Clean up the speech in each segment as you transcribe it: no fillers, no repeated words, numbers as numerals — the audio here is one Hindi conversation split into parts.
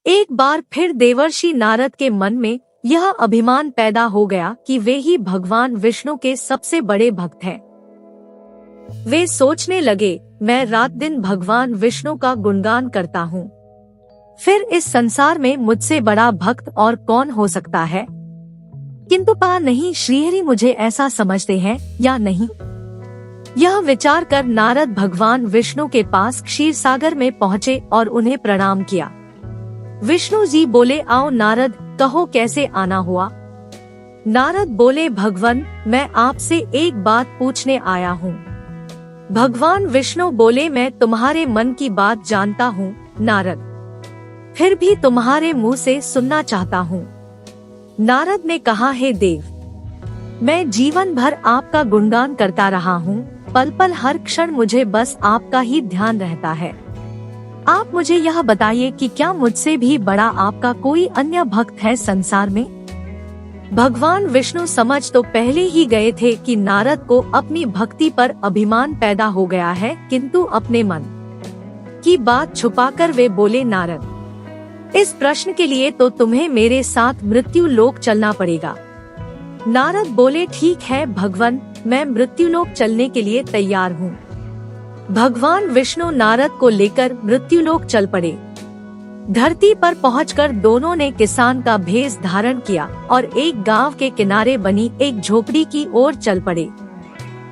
एक बार फिर देवर्षि नारद के मन में यह अभिमान पैदा हो गया कि वे ही भगवान विष्णु के सबसे बड़े भक्त हैं। वे सोचने लगे, मैं रात दिन भगवान विष्णु का गुणगान करता हूँ, फिर इस संसार में मुझसे बड़ा भक्त और कौन हो सकता है। किंतु पता नहीं श्रीहरि मुझे ऐसा समझते हैं या नहीं। यह विचार कर नारद भगवान विष्णु के पास क्षीर सागर में पहुँचे और उन्हें प्रणाम किया। विष्णु जी बोले, आओ नारद, कहो कैसे आना हुआ। नारद बोले, भगवान मैं आपसे एक बात पूछने आया हूँ। भगवान विष्णु बोले, मैं तुम्हारे मन की बात जानता हूँ नारद, फिर भी तुम्हारे मुंह से सुनना चाहता हूँ। नारद ने कहा, हे देव, मैं जीवन भर आपका गुणगान करता रहा हूँ, पल पल हर क्षण मुझे बस आपका ही ध्यान रहता है। आप मुझे यह बताइए कि क्या मुझसे भी बड़ा आपका कोई अन्य भक्त है संसार में। भगवान विष्णु समझ तो पहले ही गए थे कि नारद को अपनी भक्ति पर अभिमान पैदा हो गया है, किंतु अपने मन की बात छुपाकर वे बोले, नारद, इस प्रश्न के लिए तो तुम्हें मेरे साथ मृत्यु लोक चलना पड़ेगा। नारद बोले, ठीक है भगवान, मैं मृत्यु लोक चलने के लिए तैयार हूँ। भगवान विष्णु नारद को लेकर मृत्यु लोक चल पड़े। धरती पर पहुंचकर दोनों ने किसान का भेष धारण किया और एक गांव के किनारे बनी एक झोपड़ी की ओर चल पड़े।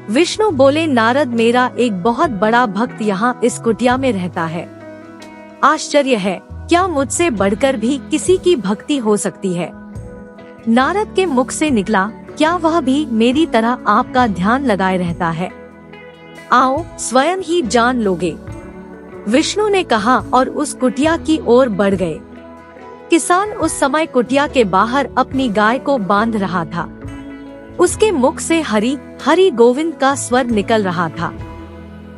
विष्णु बोले, नारद, मेरा एक बहुत बड़ा भक्त यहाँ इस कुटिया में रहता है। आश्चर्य है, क्या मुझसे बढ़कर भी किसी की भक्ति हो सकती है। नारद के मुख से निकला, क्या वह भी मेरी तरह आपका ध्यान लगाए रहता है। आओ स्वयं ही जान लोगे। विष्णु ने कहा और उस कुटिया की ओर बढ़ गए। किसान उस समय कुटिया के बाहर अपनी गाय को बांध रहा था। उसके मुख से हरि हरि गोविंद का स्वर निकल रहा था।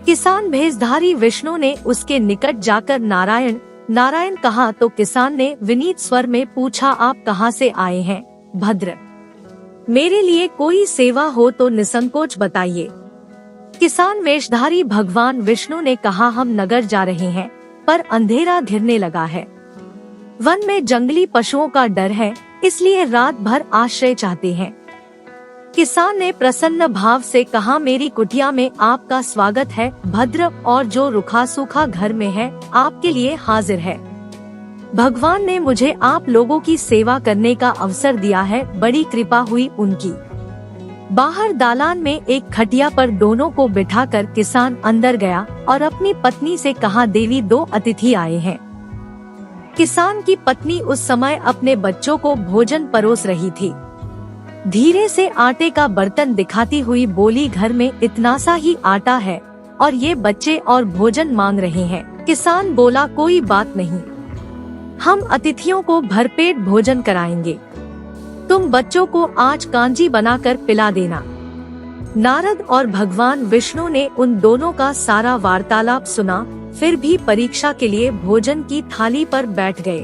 किसान भेषधारी विष्णु ने उसके निकट जाकर नारायण नारायण कहा तो किसान ने विनीत स्वर में पूछा, आप कहाँ से आए हैं भद्र, मेरे लिए कोई सेवा हो तो निसंकोच बताइए। किसान वेशधारी भगवान विष्णु ने कहा, हम नगर जा रहे हैं, पर अंधेरा घिरने लगा है। वन में जंगली पशुओं का डर है, इसलिए रात भर आश्रय चाहते हैं। किसान ने प्रसन्न भाव से कहा, मेरी कुटिया में आपका स्वागत है भद्र, और जो रूखा सूखा घर में है आपके लिए हाजिर है। भगवान ने मुझे आप लोगों की सेवा करने का अवसर दिया है, बड़ी कृपा हुई उनकी। बाहर दालान में एक खटिया पर दोनों को बिठाकर किसान अंदर गया और अपनी पत्नी से कहा, देवी, दो अतिथि आए हैं। किसान की पत्नी उस समय अपने बच्चों को भोजन परोस रही थी। धीरे से आटे का बर्तन दिखाती हुई बोली, घर में इतना सा ही आटा है और ये बच्चे और भोजन मांग रहे हैं। किसान बोला, कोई बात नहीं, हम अतिथियों को भरपेट भोजन कराएंगे, तुम बच्चों को आज कांजी बनाकर पिला देना। नारद और भगवान विष्णु ने उन दोनों का सारा वार्तालाप सुना, फिर भी परीक्षा के लिए भोजन की थाली पर बैठ गए।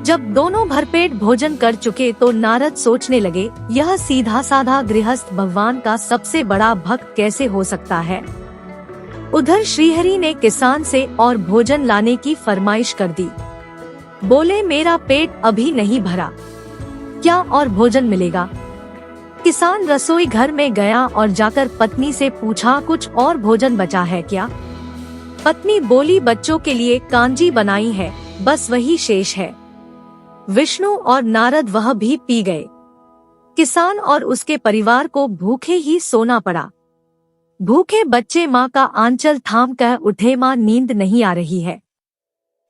जब दोनों भरपेट भोजन कर चुके तो नारद सोचने लगे, यह सीधा साधा गृहस्थ भगवान का सबसे बड़ा भक्त कैसे हो सकता है। उधर श्रीहरि ने किसान से और भोजन लाने की फरमाइश कर दी। बोले, मेरा पेट अभी नहीं भरा, क्या और भोजन मिलेगा। किसान रसोई घर में गया और जाकर पत्नी से पूछा, कुछ और भोजन बचा है क्या। पत्नी बोली, बच्चों के लिए कांजी बनाई है, बस वही शेष है। विष्णु और नारद वह भी पी गए। किसान और उसके परिवार को भूखे ही सोना पड़ा। भूखे बच्चे माँ का आंचल थाम कर उठे, माँ नींद नहीं आ रही है,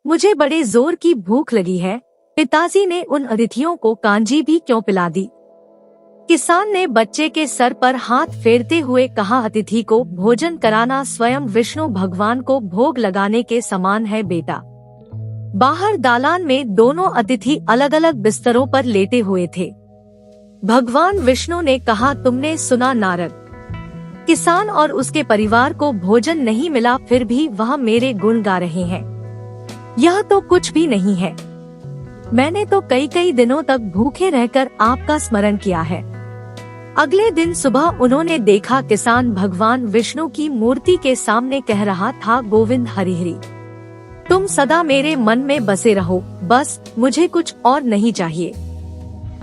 मुझे बड़े जोर की भूख लगी है। पिताजी ने उन अतिथियों को कांजी भी क्यों पिला दी। किसान ने बच्चे के सर पर हाथ फेरते हुए कहा, अतिथि को भोजन कराना स्वयं विष्णु भगवान को भोग लगाने के समान है बेटा। बाहर दालान में दोनों अतिथि अलग अलग बिस्तरों पर लेटे हुए थे। भगवान विष्णु ने कहा, तुमने सुना नारद, किसान और उसके परिवार को भोजन नहीं मिला, फिर भी वह मेरे गुण गा रहे हैं। यह तो कुछ भी नहीं है, मैंने तो कई कई दिनों तक भूखे रहकर आपका स्मरण किया है। अगले दिन सुबह उन्होंने देखा किसान भगवान विष्णु की मूर्ति के सामने कह रहा था, गोविंद हरि हरि। तुम सदा मेरे मन में बसे रहो, बस मुझे कुछ और नहीं चाहिए।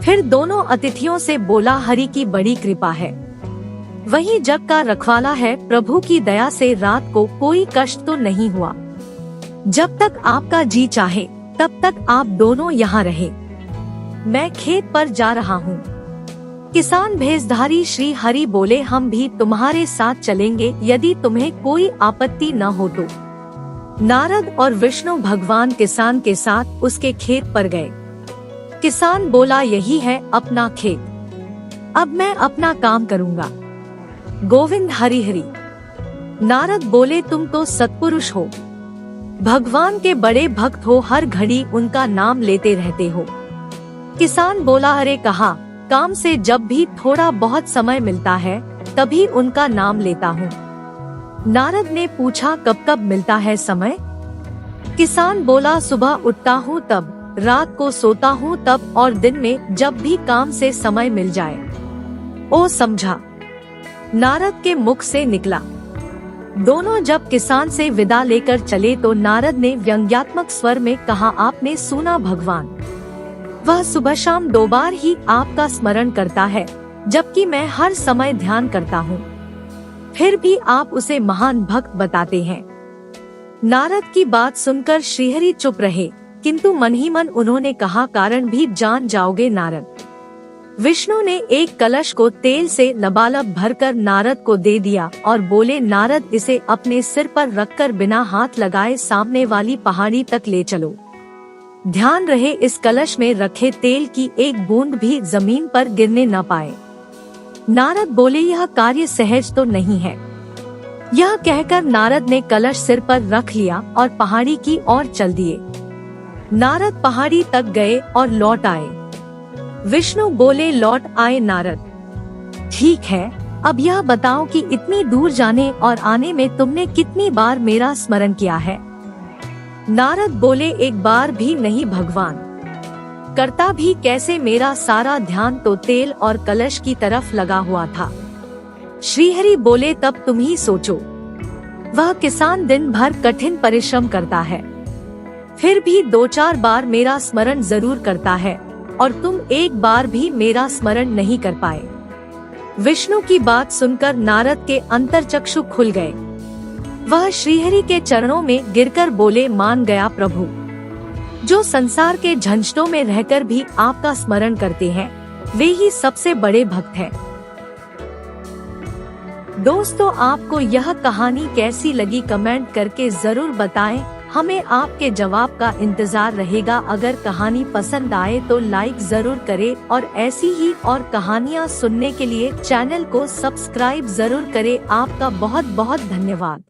फिर दोनों अतिथियों से बोला, हरि की बड़ी कृपा है, वही जग का रखवाला है, प्रभु की दया से रात को कोई कष्ट तो नहीं हुआ। जब तक आपका जी चाहे तब तक आप दोनों यहाँ रहे। मैं खेत पर जा रहा हूँ। किसान भेषधारी श्री हरि बोले, हम भी तुम्हारे साथ चलेंगे यदि तुम्हें कोई आपत्ति न हो तो। नारद और विष्णु भगवान किसान के साथ उसके खेत पर गए। किसान बोला, यही है अपना खेत, अब मैं अपना काम करूँगा। गोविंद हरि हरि। नारद बोले, तुम तो सत्पुरुष हो, भगवान के बड़े भक्त हो, हर घड़ी उनका नाम लेते रहते हो। किसान बोला, अरे कहा, काम से जब भी थोड़ा बहुत समय मिलता है तभी उनका नाम लेता हूँ। नारद ने पूछा, कब कब मिलता है समय? किसान बोला, सुबह उठता हूँ तब, रात को सोता हूँ तब, और दिन में जब भी काम से समय मिल जाए। ओ समझा, नारद के मुख से निकला। दोनों जब किसान से विदा लेकर चले तो नारद ने व्यंग्यात्मक स्वर में कहा, आपने सुना भगवान, वह सुबह शाम 2 बार ही आपका स्मरण करता है, जबकि मैं हर समय ध्यान करता हूँ, फिर भी आप उसे महान भक्त बताते हैं। नारद की बात सुनकर श्रीहरि चुप रहे, किंतु मन ही मन उन्होंने कहा, कारण भी जान जाओगे नारद। विष्णु ने एक कलश को तेल से लबालब भरकर नारद को दे दिया और बोले, नारद इसे अपने सिर पर रखकर बिना हाथ लगाए सामने वाली पहाड़ी तक ले चलो। ध्यान रहे इस कलश में रखे तेल की एक बूंद भी जमीन पर गिरने न पाए। नारद बोले, यह कार्य सहज तो नहीं है। यह कहकर नारद ने कलश सिर पर रख लिया और पहाड़ी की ओर चल दिए। नारद पहाड़ी तक गए और लौट आए। विष्णु बोले, लौट आए नारद, ठीक है, अब यह बताओ कि इतनी दूर जाने और आने में तुमने कितनी बार मेरा स्मरण किया है? नारद बोले, एक बार भी नहीं भगवान, करता भी कैसे, मेरा सारा ध्यान तो तेल और कलश की तरफ लगा हुआ था। श्रीहरि बोले, तब तुम ही सोचो, वह किसान दिन भर कठिन परिश्रम करता है, फिर भी 2-4 बार मेरा स्मरण जरूर करता है, और तुम एक बार भी मेरा स्मरण नहीं कर पाए। विष्णु की बात सुनकर नारद के अंतर्चक्षु खुल गए। वह श्रीहरि के चरणों में गिरकर बोले, मान गया प्रभु, जो संसार के झंझटों में रहकर भी आपका स्मरण करते हैं, वे ही सबसे बड़े भक्त हैं। दोस्तों, आपको यह कहानी कैसी लगी कमेंट करके जरूर बताएं। हमें आपके जवाब का इंतजार रहेगा। अगर कहानी पसंद आए तो लाइक जरूर करें और ऐसी ही और कहानियाँ सुनने के लिए चैनल को सब्सक्राइब जरूर करें। आपका बहुत बहुत धन्यवाद।